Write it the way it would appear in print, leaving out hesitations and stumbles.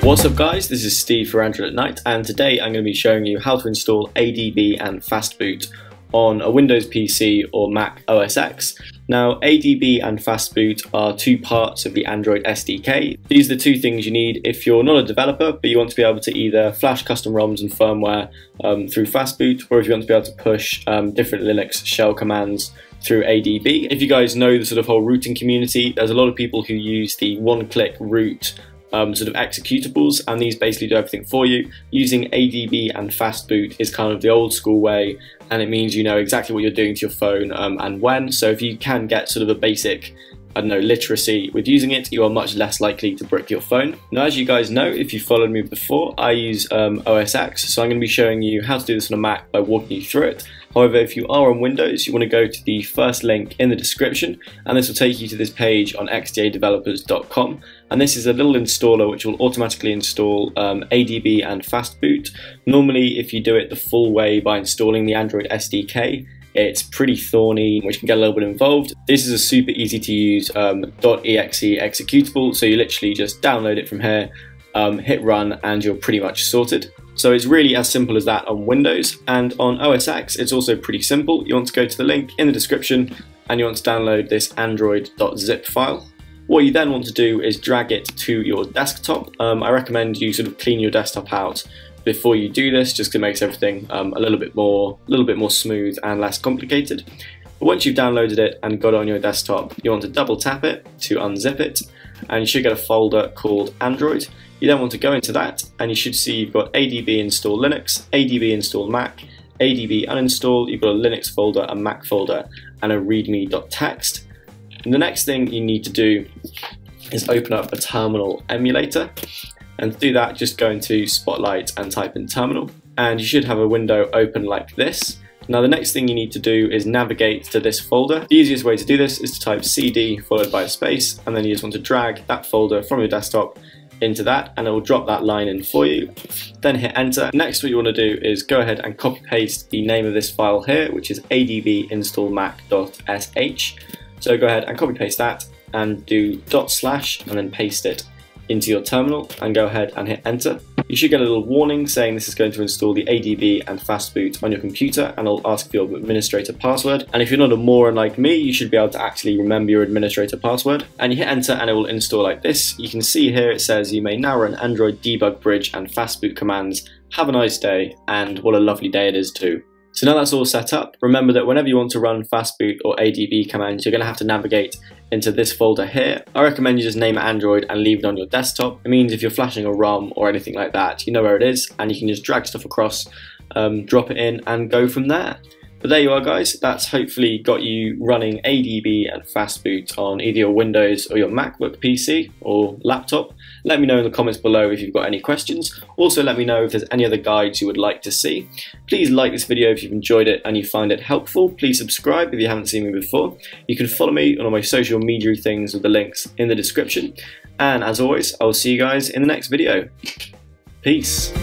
What's up guys, this is Steve for Android at Night, and today I'm going to be showing you how to install ADB and Fastboot on a Windows PC or Mac OS X. Now ADB and Fastboot are two parts of the Android SDK. These are the two things you need if you're not a developer but you want to be able to either flash custom ROMs and firmware through Fastboot, or if you want to be able to push different Linux shell commands through ADB. If you guys know the sort of whole rooting community, there's a lot of people who use the one-click root sort of executables, and these basically do everything for you. Using ADB and Fastboot is kind of the old school way, and it means you know exactly what you're doing to your phone and when. So if you can get sort of a basic, I don't know, literacy with using it, you are much less likely to brick your phone. Now, as you guys know, if you followed me before, I use OS X, so I'm going to be showing you how to do this on a Mac by walking you through it. However, if you are on Windows, you want to go to the first link in the description, and this will take you to this page on xdadevelopers.com, and this is a little installer which will automatically install ADB and Fastboot. Normally, if you do it the full way by installing the Android SDK, it's pretty thorny, which can get a little bit involved. This is a super easy to use .exe executable, so you literally just download it from here, hit run, and you're pretty much sorted. So it's really as simple as that on Windows, and on OS X it's also pretty simple. You want to go to the link in the description and you want to download this android.zip file. What you then want to do is drag it to your desktop. I recommend you sort of clean your desktop out before you do this, just to make everything a little bit more smooth and less complicated. But once you've downloaded it and got it on your desktop, you want to double tap it to unzip it, and you should get a folder called Android. You then want to go into that, and you should see you've got ADB install Linux, ADB install Mac, ADB uninstall, you've got a Linux folder, a Mac folder, and a readme.txt. And the next thing you need to do is open up a terminal emulator. And to do that, just go into Spotlight and type in terminal, and you should have a window open like this. Now the next thing you need to do is navigate to this folder. The easiest way to do this is to type CD followed by a space, and then you just want to drag that folder from your desktop into that, and it will drop that line in for you. Then hit enter. Next, what you want to do is go ahead and copy paste the name of this file here, which is adb install mac.sh. So go ahead and copy paste that and do // and then paste it into your terminal and go ahead and hit enter. You should get a little warning saying this is going to install the ADB and Fastboot on your computer, and it'll ask for your administrator password. And if you're not a moron like me, you should be able to actually remember your administrator password. And you hit enter and it will install like this. You can see here it says you may now run Android debug bridge and Fastboot commands. Have a nice day, and what a lovely day it is too. So now that's all set up, remember that whenever you want to run Fastboot or ADB commands, you're going to have to navigate into this folder here. I recommend you just name it Android and leave it on your desktop. It means if you're flashing a ROM or anything like that, you know where it is, and you can just drag stuff across, drop it in, and go from there. But there you are guys, that's hopefully got you running ADB and Fastboot on either your Windows or your MacBook PC or laptop. Let me know in the comments below if you've got any questions. Also let me know if there's any other guides you would like to see. Please like this video if you've enjoyed it and you find it helpful. Please subscribe if you haven't seen me before. You can follow me on all my social media things with the links in the description. And as always, I will see you guys in the next video. Peace.